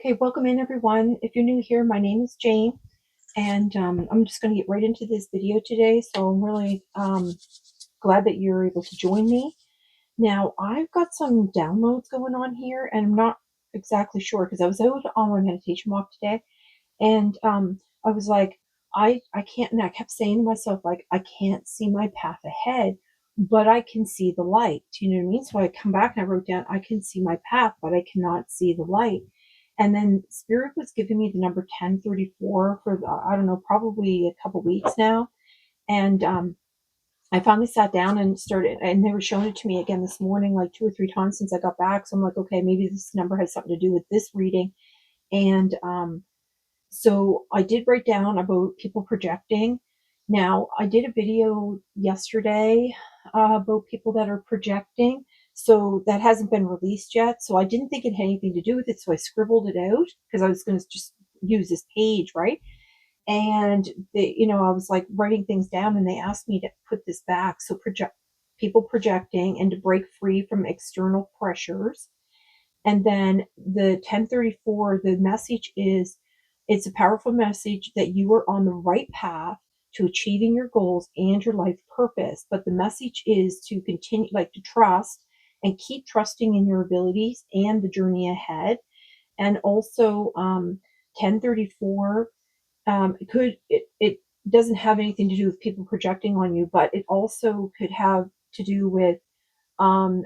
Okay, welcome in everyone. If you're new here, my name is Jane, and I'm just going to get right into this video today. So I'm really glad that you're able to join me. Now, I've got some downloads going on here, and I'm not exactly sure because I was out on my meditation walk today, and I was like, I can't, and I kept saying to myself, like, I can't see my path ahead, but I can see the light. You know what I mean? So I come back and I wrote down, I can see my path, but I cannot see the light. And then Spirit was giving me the number 1034 for, I don't know, probably a couple weeks now. And I finally sat down and started, and they were showing it to me again this morning, like 2 or 3 times since I got back. So I'm like, okay, maybe this number has something to do with this reading. And so I did write down about people projecting. Now, I did a video yesterday about people that are projecting. So that hasn't been released yet. So I didn't think it had anything to do with it. So I scribbled it out because I was going to just use this page, right? And I was like writing things down, and they asked me to put this back. So people projecting and to break free from external pressures. And then the 1034, the message is, it's a powerful message that you are on the right path to achieving your goals and your life purpose. But the message is to continue, like, to trust and keep trusting in your abilities and the journey ahead. And also, 1034, it doesn't have anything to do with people projecting on you, but it also could have to do with um,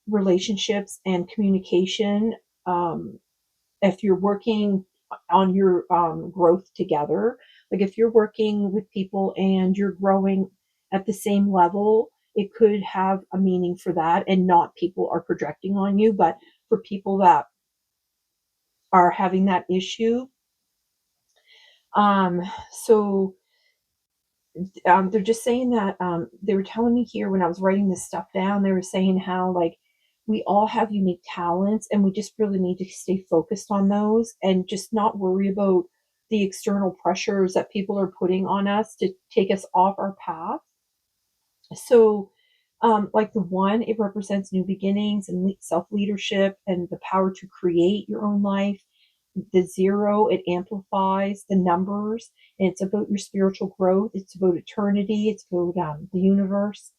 relationships and communication. Um, if you're working on your growth together, like if you're working with people and you're growing at the same level, it could have a meaning for that, and not people are projecting on you, but for people that are having that issue. Um, so they're just saying that they were telling me here when I was writing this stuff down, they were saying how, like, we all have unique talents, and we just really need to stay focused on those and just not worry about the external pressures that people are putting on us to take us off our path. So, like the one, it represents new beginnings and self leadership and the power to create your own life. The zero, it amplifies the numbers, and it's about your spiritual growth. It's about eternity. It's about the universe.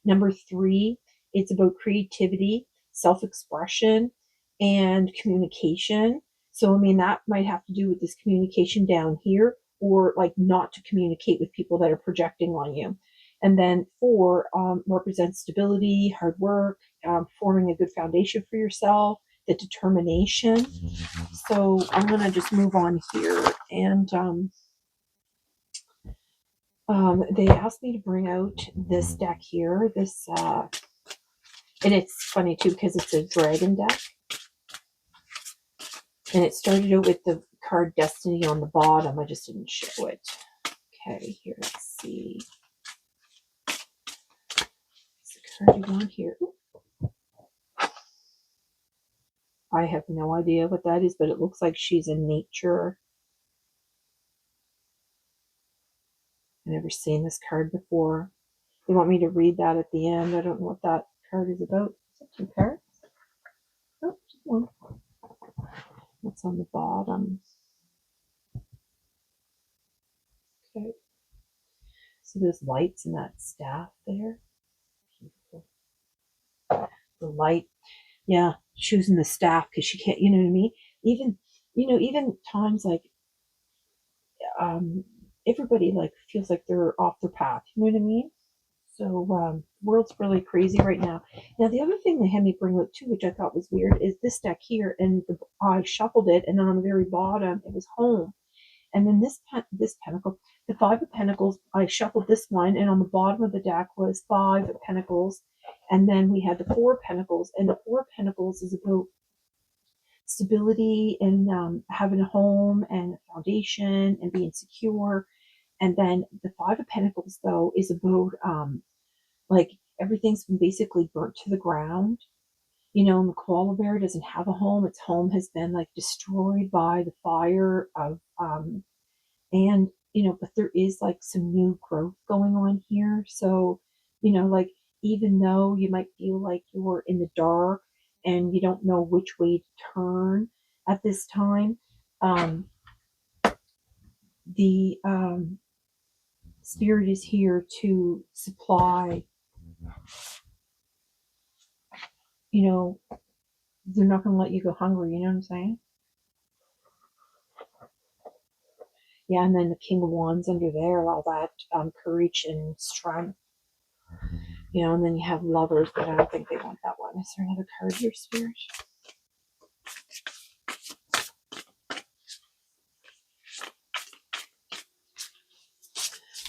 Number three, it's about creativity, self-expression, and communication. So, I mean, that might have to do with this communication down here, or like not to communicate with people that are projecting on you. And then four represents stability, hard work, forming a good foundation for yourself, the determination. So I'm going to just move on here. And they asked me to bring out this deck here. And it's funny too because it's a dragon deck. And it started out with the card Destiny on the bottom. I just didn't show it. Okay, here, let's see. What's the card you want here? Ooh. I have no idea what that is, but it looks like she's in nature. I've never seen this card before. They want me to read that at the end. I don't know what that card is about. Is that two cards? Oh, just one. What's on the bottom? Okay. So there's lights in that staff there. Beautiful. The light. Yeah, choosing the staff because she can't, you know what I mean? Even times like everybody like feels like they're off their path. You know what I mean? So world's really crazy right now. Now the other thing they had me bring up too, which I thought was weird, is this deck here, and I shuffled it, and then on the very bottom it was home, and then this pentacle, the Five of Pentacles. I shuffled this one, and on the bottom of the deck was Five of Pentacles, and then we had the Four of Pentacles, and the Four of Pentacles is about stability and having a home and a foundation and being secure. And then the Five of Pentacles, though, is about like everything's been basically burnt to the ground. And the koala bear doesn't have a home. Its home has been like destroyed by the fire of, and, but there is like some new growth going on here. So, like, even though you might feel like you're in the dark and you don't know which way to turn, at this time. The Spirit is here to supply, they're not going to let you go hungry, you know what I'm saying? Yeah, and then the King of Wands under there, all that courage and strength, and then you have Lovers, but I don't think they want that one. Is there another card here, Spirit?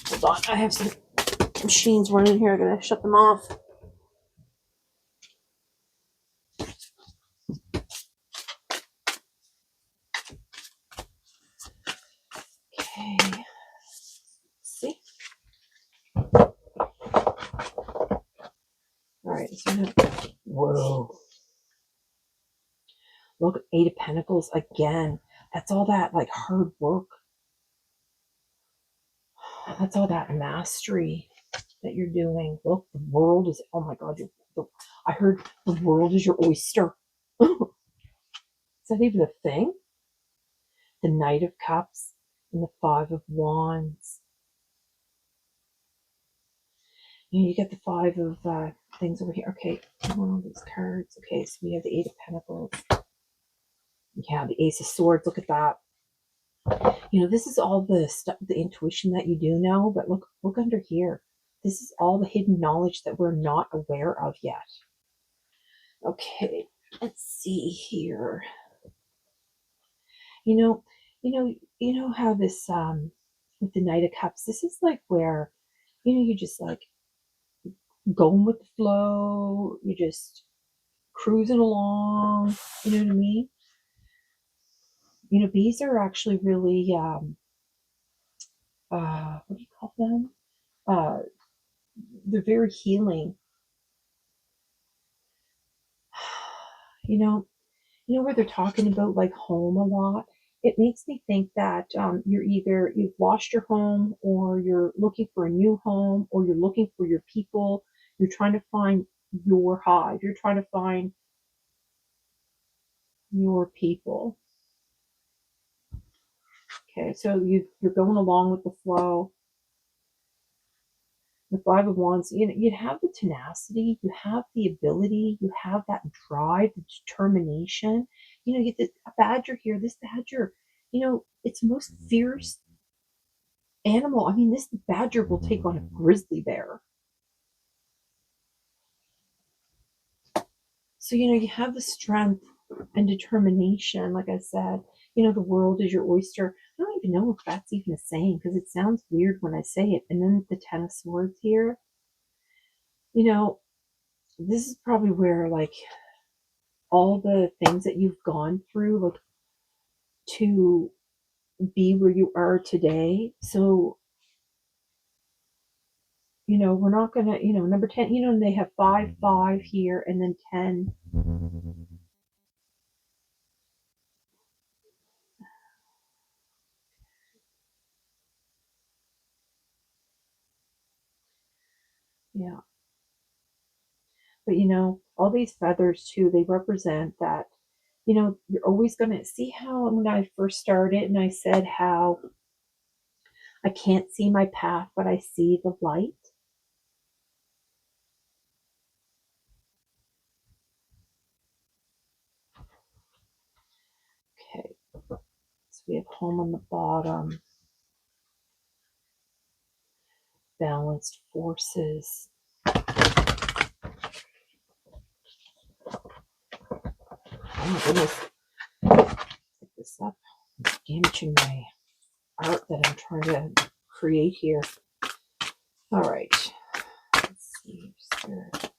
Hold on, I have some machines running here. I'm going to shut them off. Okay. See? All right. So whoa. Look, Eight of Pentacles again. That's all that like hard work. That's all that mastery that you're doing. Look, the world is, oh my God. I heard the world is your oyster. Is that even a thing? The Knight of Cups and the Five of Wands. You get the Five of things over here. Okay, one of these cards. Okay, so we have the Eight of Pentacles. Yeah, the Ace of Swords. Look at that. This is all the stuff, the intuition that you do know. But look under here. This is all the hidden knowledge that we're not aware of yet. Okay, let's see here. You know how this with the Knight of Cups. This is like where you just like going with the flow. You're just cruising along. You know what I mean? Bees are actually really what do you call them? They're very healing. Where they're talking about like home a lot. It makes me think that you've lost your home, or you're looking for a new home, or you're looking for your people. You're trying to find your hive. You're trying to find your people. Okay, so you're going along with the flow. The Five of Wands, you have the tenacity, you have the ability, you have that drive, the determination. You get a badger here. This badger, it's the most fierce animal. I mean, this badger will take on a grizzly bear. So, you have the strength and determination. Like I said, the world is your oyster. I don't even know if that's even a saying, because it sounds weird when I say it. And then the Ten of Swords here, this is probably where like all the things that you've gone through, like to be where you are today. So, we're not gonna, number 10, and they have 5 here, and then 10. Yeah. But all these feathers too, they represent that, you're always gonna see how when I first started and I said how I can't see my path, but I see the light. Okay. So we have home on the bottom. Balanced forces. Oh my goodness. Pick this up. It's damaging my art that I'm trying to create here. All right. Let's see. Spirit.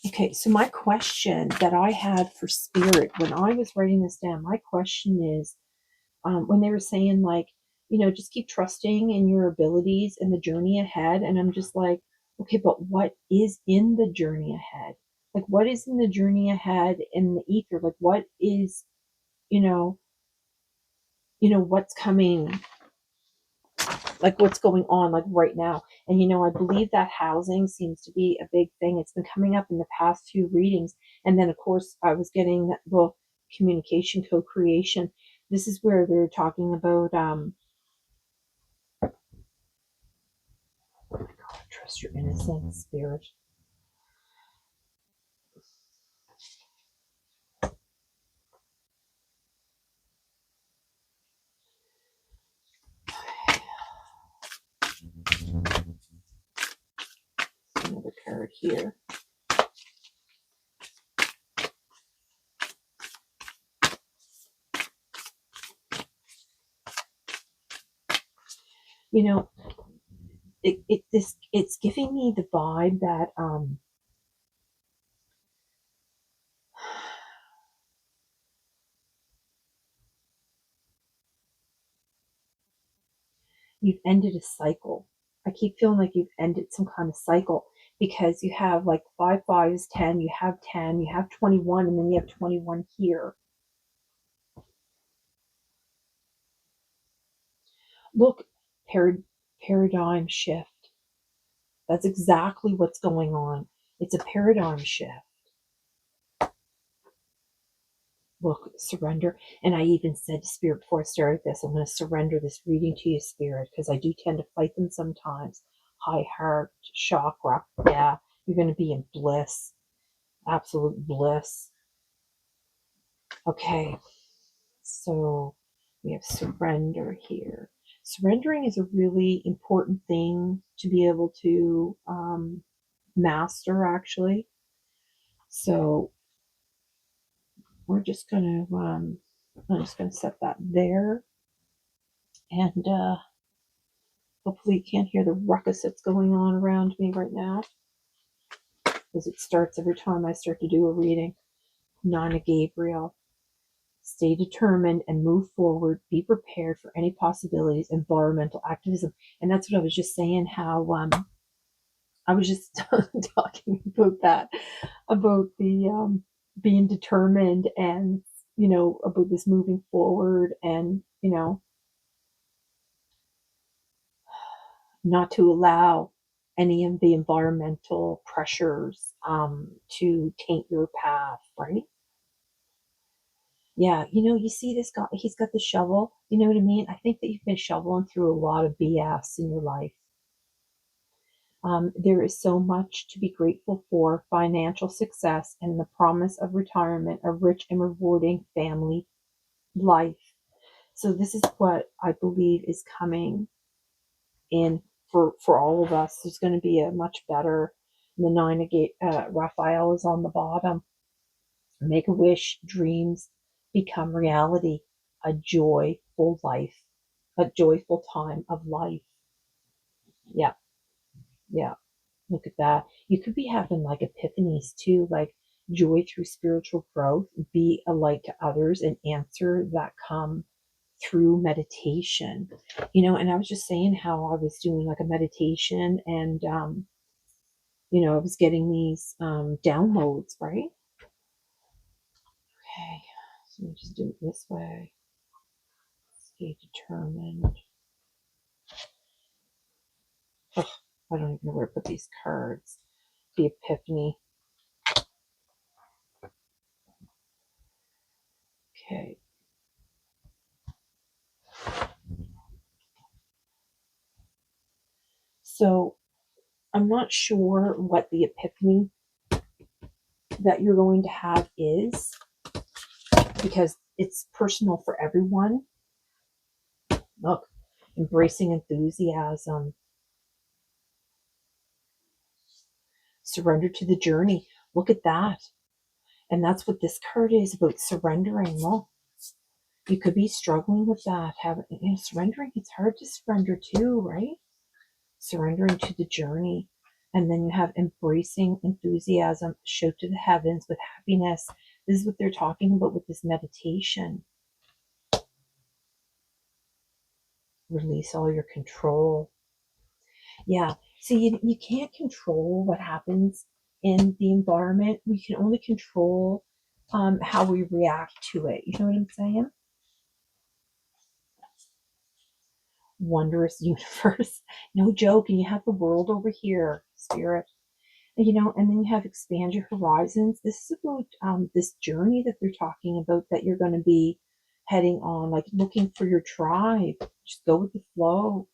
Okay, so my question that I had for Spirit when I was writing this down, my question is, when they were saying like, just keep trusting in your abilities and the journey ahead. And I'm just like, okay, but what is in the journey ahead? Like, what is in the journey ahead in the ether? Like, what is, what's coming, like what's going on like right now. And I believe that housing seems to be a big thing. It's been coming up in the past 2 readings. And then of course I was getting, well, communication, co-creation. This is where they're talking about, oh my God, trust your innocent spirit. Another card here. You know, it's giving me the vibe that you've ended a cycle. I keep feeling like you've ended some kind of cycle because you have like 5 is 10, you have 10, you have 21, and then you have 21 here. Look, paradigm shift. That's exactly what's going on. It's a paradigm shift. Look, surrender. And I even said to Spirit before I started this, I'm going to surrender this reading to you, Spirit, because I do tend to fight them sometimes. High heart, chakra. Yeah, you're going to be in bliss, absolute bliss. Okay, so we have surrender here. Surrendering is a really important thing to be able to master, actually. So we're just going to, I'm just going to set that there. And hopefully you can't hear the ruckus that's going on around me right now, because it starts every time I start to do a reading. Nana Gabriel. Stay determined and move forward. Be prepared for any possibilities. Environmental activism. And that's what I was just saying, how I was just talking about that, about the being determined and, about this moving forward and, not to allow any of the environmental pressures to taint your path, right? Yeah, you see this guy, he's got the shovel. You know what I mean? I think that you've been shoveling through a lot of BS in your life. There is so much to be grateful for: financial success and the promise of retirement, a rich and rewarding family life. So this is what I believe is coming in for all of us. There's going to be a much better. The nine of Raphael is on the bottom. Make a wish, dreams become reality. A joyful life, a joyful time of life. Yeah, yeah. Look at that. You could be having like epiphanies too, like joy through spiritual growth, be a light to others, and answer that come through meditation. And I was just saying how I was doing like a meditation, and I was getting these downloads, right? Okay, so let me just do it this way. Stay determined. Ugh, I don't even know where to put these cards. The epiphany. Okay. So I'm not sure what the epiphany that you're going to have is, because it's personal for everyone. Look, embracing enthusiasm, surrender to the journey. Look at that. And that's what this card is about, surrendering. Well, you could be struggling with that. Surrendering, it's hard to surrender too, right? Surrendering to the journey. And then you have embracing enthusiasm, shout to the heavens with happiness. This is what they're talking about with this meditation. Release all your control. Yeah. So you can't control what happens in the environment. We can only control how we react to it. You know what I'm saying? Wondrous universe. No joke. And you have the world over here, Spirit. And then you have expand your horizons. This is about this journey that they're talking about that you're going to be heading on, like looking for your tribe. Just go with the flow.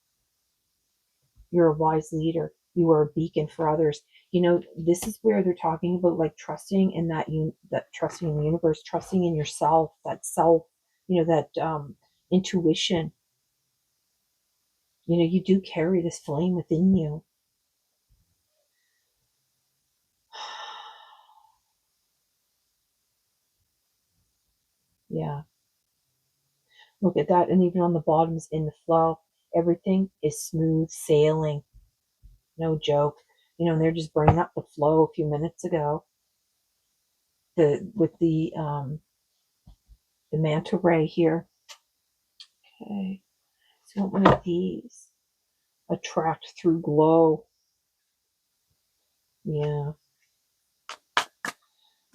You're a wise leader. You are a beacon for others. This is where they're talking about like trusting in that trusting in the universe, trusting in yourself, that self, that intuition. You do carry this flame within you. Yeah. Look at that. And even on the bottoms in the flow, everything is smooth sailing. No joke. And they're just bringing up the flow a few minutes ago. With the manta ray here. Okay. So one of these. Attract through glow. Yeah.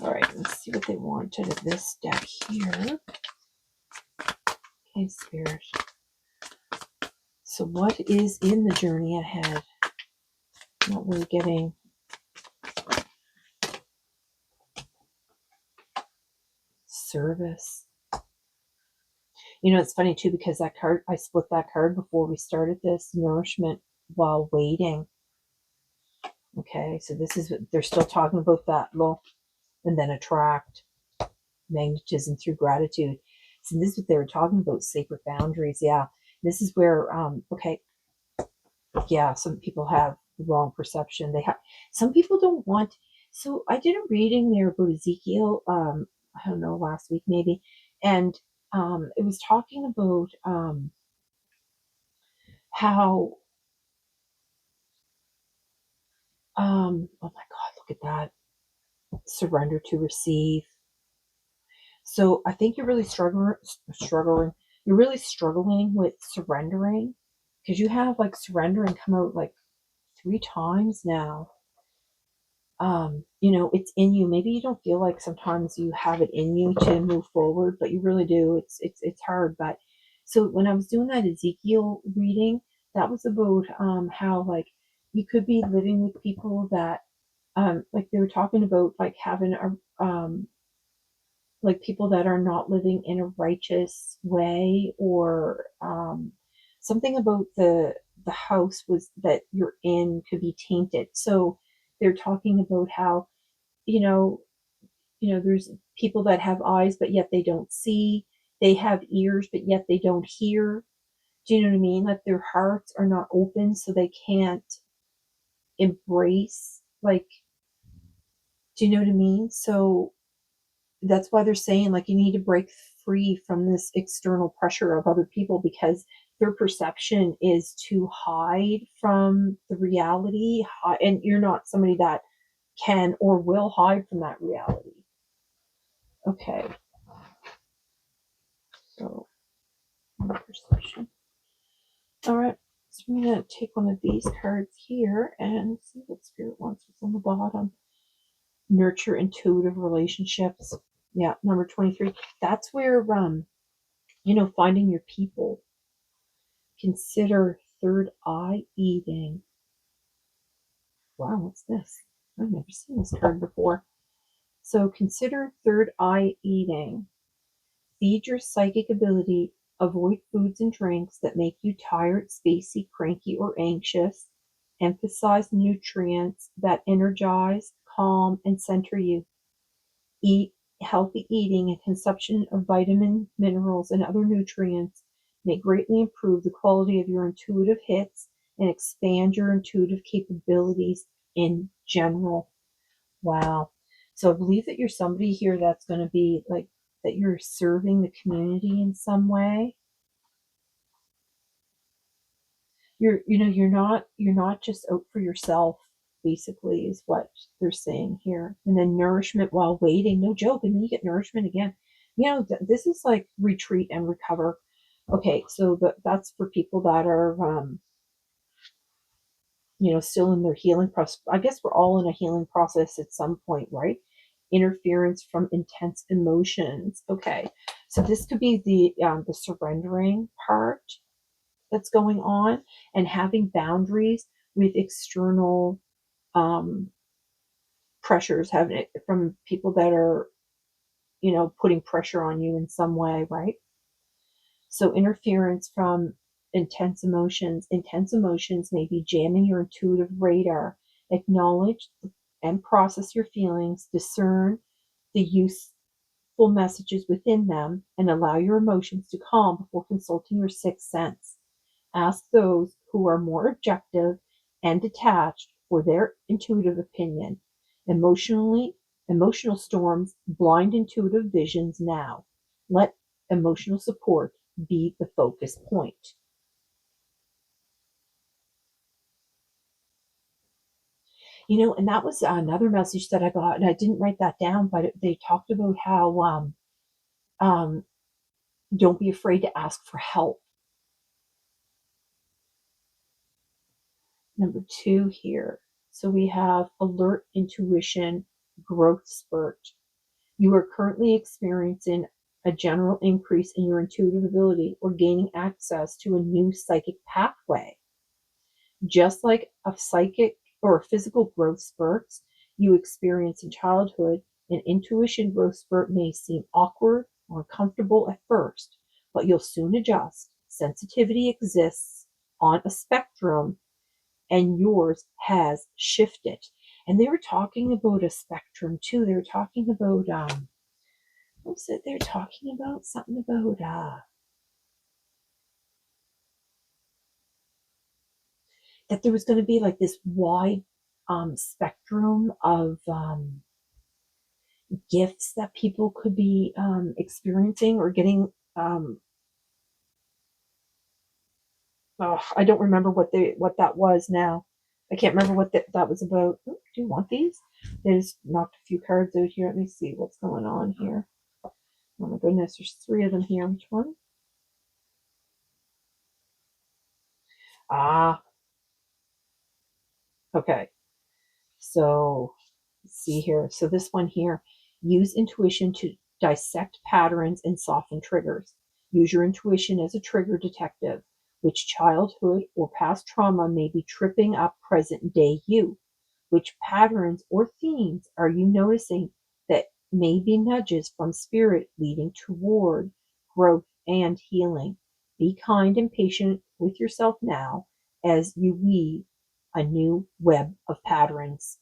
All right, let's see what they want out of this deck here. Okay, Spirit. So what is in the journey ahead? Not really getting service. It's funny too because that card, I split that card before we started this, nourishment while waiting. Okay, so this is, they're still talking about that low and then attract, magnetism through gratitude. So this is what they were talking about, sacred boundaries. Yeah, this is where, okay, yeah, some people have the wrong perception. Some people don't want. So I did a reading there about Ezekiel. I don't know, last week maybe, and it was talking about how. Oh my God, look at that! Surrender to receive. So I think you're really struggling. You're really struggling with surrendering because you have like surrendering come out like 3 times now. It's in you. Maybe you don't feel like sometimes you have it in you to move forward, but you really do. It's hard. But so when I was doing that Ezekiel reading, that was about how like you could be living with people that like they were talking about like having a like people that are not living in a righteous way, or something about the house was that you're in could be tainted. So they're talking about how you know there's people that have eyes but yet they don't see, they have ears but yet they don't hear. Do you know what I mean? Like their hearts are not open, so they can't embrace, like, do you know what I mean? So that's why they're saying like you need to break free from this external pressure of other people, because their perception is to hide from the reality, and you're not somebody that can or will hide from that reality. Okay, so perception. All right, so I'm going to take one of these cards here and see what Spirit wants. What's on the bottom? Nurture intuitive relationships. Yeah, number 23. That's where finding your people. Consider third eye eating. Wow, what's this? I've never seen this card before. So consider third eye eating. Feed your psychic ability. Avoid foods and drinks that make you tired, spacey, cranky, or anxious. Emphasize nutrients that energize, calm, and center you. Eat healthy eating and consumption of vitamin, minerals, and other nutrients may greatly improve the quality of your intuitive hits and expand your intuitive capabilities in general. Wow. So I believe that you're somebody here that's going to be like that you're serving the community in some way. You're not just out for yourself, basically, is what they're saying here. And then nourishment while waiting, no joke, and then you get nourishment again. This is like retreat and recover. Okay, so that's for people that are still in their healing process. I guess we're all in a healing process at some point, right? Interference from intense emotions. Okay, so this could be the surrendering part that's going on, and having boundaries with external pressures having it from people that are, putting pressure on you in some way, right? So interference from intense emotions. Intense emotions may be jamming your intuitive radar. Acknowledge and process your feelings, discern the useful messages within them, and allow your emotions to calm before consulting your sixth sense. Ask those who are more objective and detached for their intuitive opinion. Emotional storms blind intuitive visions now. Let emotional support be the focus point. And that was another message that I got, and I didn't write that down, but they talked about how um, don't be afraid to ask for help. Number two here. So we have alert intuition growth spurt. You are currently experiencing a general increase in your intuitive ability or gaining access to a new psychic pathway. Just like a psychic or physical growth spurts you experience in childhood, an intuition growth spurt may seem awkward or uncomfortable at first, but you'll soon adjust. Sensitivity exists on a spectrum, and yours has shifted. And they were talking about a spectrum too. They were talking about what was it? They were talking about something about that there was going to be like this wide spectrum of gifts that people could be experiencing or getting. Oh, I don't remember what that was now. I can't remember what that was about. Ooh, do you want these? They just knocked a few cards out here. Let me see what's going on here. Oh my goodness, there's three of them here. Which one? Ah, okay. So let's see here. So this one here, use intuition to dissect patterns and soften triggers. Use your intuition as a trigger detective. Which childhood or past trauma may be tripping up present day you? Which patterns or themes are you noticing that may be nudges from spirit leading toward growth and healing? Be kind and patient with yourself now as you weave a new web of patterns.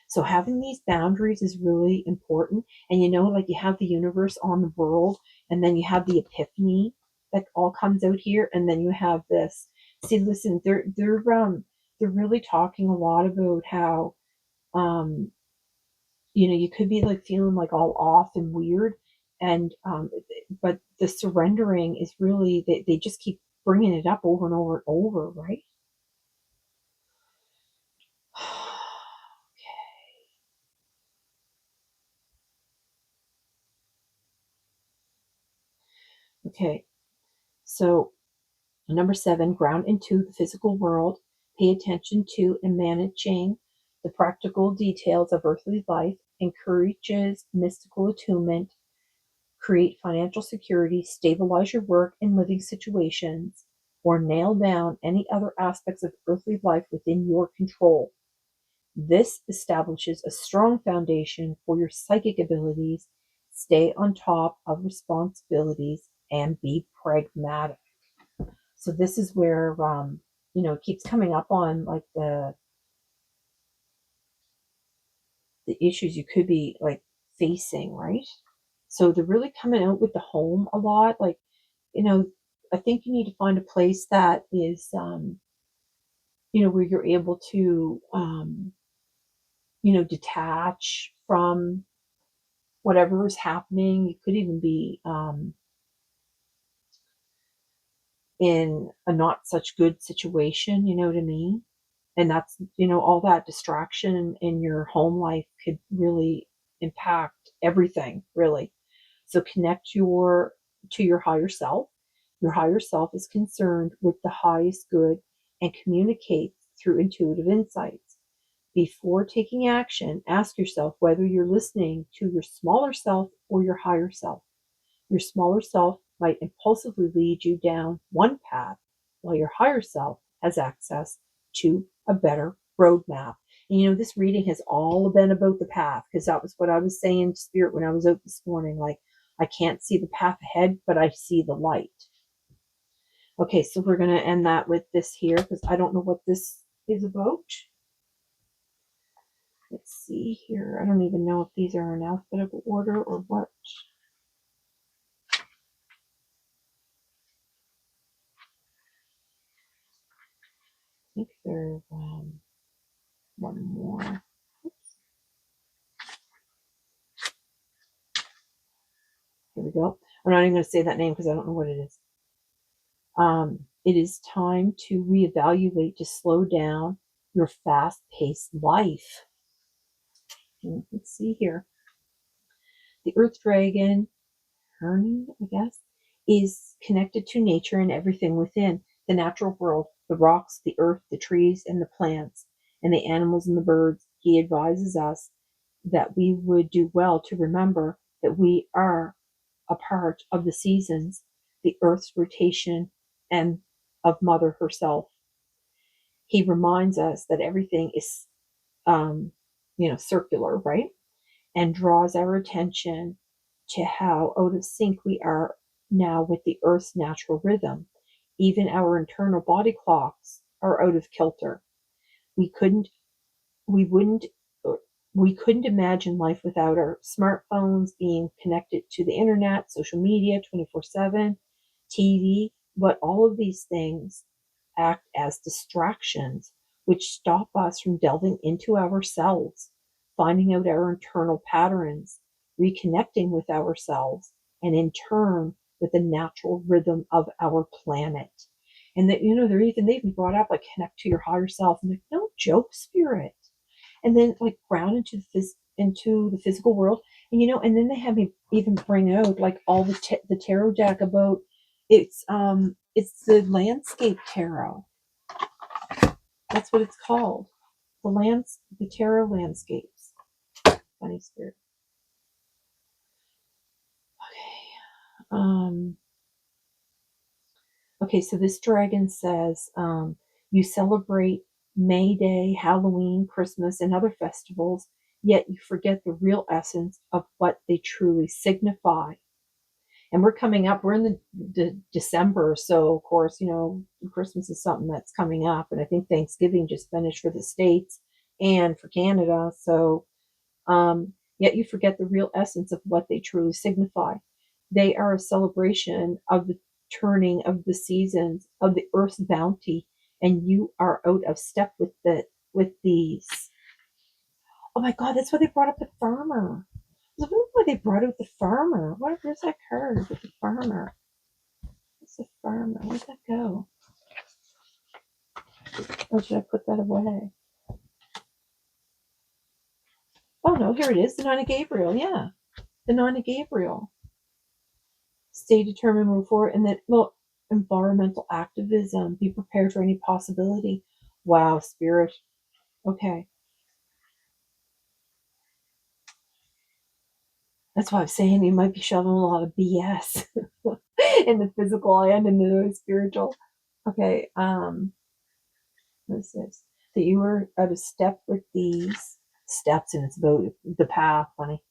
So having these boundaries is really important. And like you have the universe on the world, and then you have the epiphany that all comes out here, and then you have this. See, listen, they're really talking a lot about how um you could be like feeling like all off and weird, and but the surrendering is really they just keep bringing it up over and over and over, right? Okay, so number seven, ground into the physical world. Pay attention to and managing the practical details of earthly life, encourages mystical attunement, create financial security, stabilize your work and living situations, or nail down any other aspects of earthly life within your control. This establishes a strong foundation for your psychic abilities. Stay on top of responsibilities and be pragmatic. So this is where it keeps coming up on like the issues you could be like facing, right? So they're really coming out with the home a lot. Like, you know, I think you need to find a place that is where you're able to detach from whatever is happening. You could even be in a not such good situation, you know what I mean? And that's, all that distraction in your home life could really impact everything, really. So connect to your higher self. Your higher self is concerned with the highest good and communicates through intuitive insights. Before taking action, ask yourself whether you're listening to your smaller self or your higher self. Your smaller self might impulsively lead you down one path, while your higher self has access to a better roadmap. And this reading has all been about the path, because that was what I was saying to Spirit when I was out this morning. Like, I can't see the path ahead, but I see the light. Okay, so we're going to end that with this here, because I don't know what this is about. Let's see here. I don't even know if these are in alphabetical order or what. I think there's one more. Oops. Here we go. I'm not even going to say that name because I don't know what it is. It is time to reevaluate, to slow down your fast-paced life. Let's see here. The Earth Dragon, Hermie, I guess, is connected to nature and everything within the natural world, the rocks, the earth, the trees, and the plants, and the animals and the birds. He advises us that we would do well to remember that we are a part of the seasons, the earth's rotation, and of Mother herself. He reminds us that everything is, circular, right? And draws our attention to how out of sync we are now with the earth's natural rhythm. Even our internal body clocks are out of kilter. We couldn't we wouldn't we couldn't imagine life without our smartphones, being connected to the internet, social media 24/7, TV, but all of these things act as distractions which stop us from delving into ourselves, finding out our internal patterns, reconnecting with ourselves, and in turn with the natural rhythm of our planet. And that, they even brought up, like, connect to your higher self. And like, no joke, Spirit. And then, like, ground into the physical world. And then they had me even bring out, like, all the tarot deck about it's the landscape tarot. That's what it's called. The tarot landscapes. Funny Spirit. Okay. Okay, so this dragon says, you celebrate May Day, Halloween, Christmas, and other festivals, yet you forget the real essence of what they truly signify. And we're coming up, we're in the December, so of course, Christmas is something that's coming up, and I think Thanksgiving just finished for the States and for Canada. So yet you forget the real essence of what they truly signify. They are a celebration of the turning of the seasons, of the earth's bounty, and you are out of step with these. Oh my God, that's why they brought up the farmer. I wonder why they brought out the farmer. Where's that card with the farmer? What's the farmer? Where'd that go? Or should I put that away? Oh no, here it is. The Nine of Gabriel. Yeah, the Nine of Gabriel. Stay determined, move forward, and then, well, environmental activism. Be prepared for any possibility. Wow, Spirit. Okay. That's why I'm saying you might be shoving a lot of BS in the physical and in the spiritual. Okay, what is this? That you were out of step with these steps, and it's about the path, honey.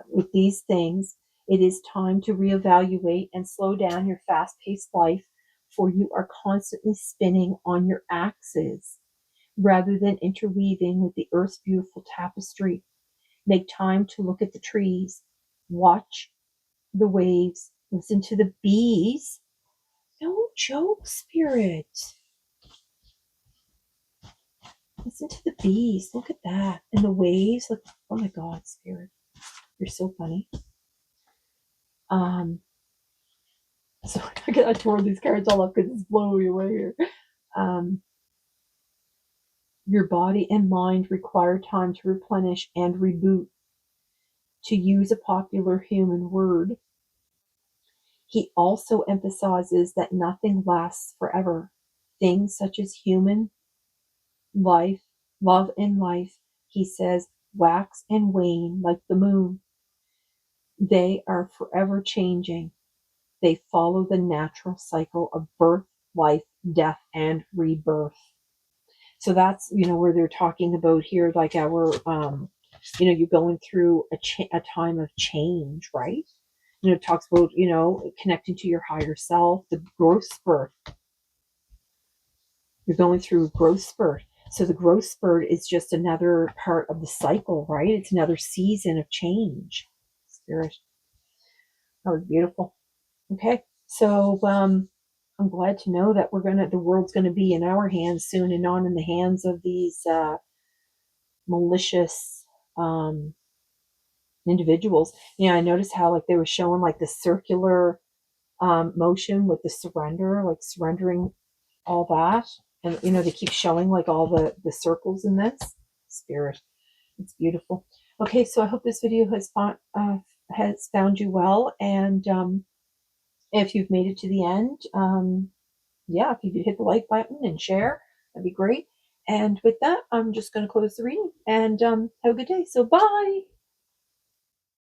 With these things, it is time to reevaluate and slow down your fast-paced life, for you are constantly spinning on your axis rather than interweaving with the earth's beautiful tapestry. Make time to look at the trees, watch the waves, listen to the bees. No joke, Spirit. Listen to the bees. Look at that. And the waves. Look, oh my God, Spirit. You're so funny. So I tore these cards all up because it's blowing me away here. Your body and mind require time to replenish and reboot. To use a popular human word, he also emphasizes that nothing lasts forever. Things such as human life, love, and life, he says, wax and wane like the moon. They are forever changing. They follow the natural cycle of birth, life, death, and rebirth. So that's, where they're talking about here, like our, you're going through a time of change, right? It talks about, connecting to your higher self, the growth spurt. You're going through a growth spurt. So the growth spurt is just another part of the cycle, right? It's another season of change. Spirit. That was beautiful. Okay. So I'm glad to know that the world's gonna be in our hands soon and not in the hands of these malicious um individuals. I noticed how like they were showing like the circular motion with the surrender, like surrendering all that. And they keep showing like all the circles in this. Spirit. It's beautiful. Okay, so I hope this video has found you well, and if you've made it to the end, yeah, if you could hit the like button and share, that'd be great. And with that, I'm just going to close the reading and have a good day. So bye.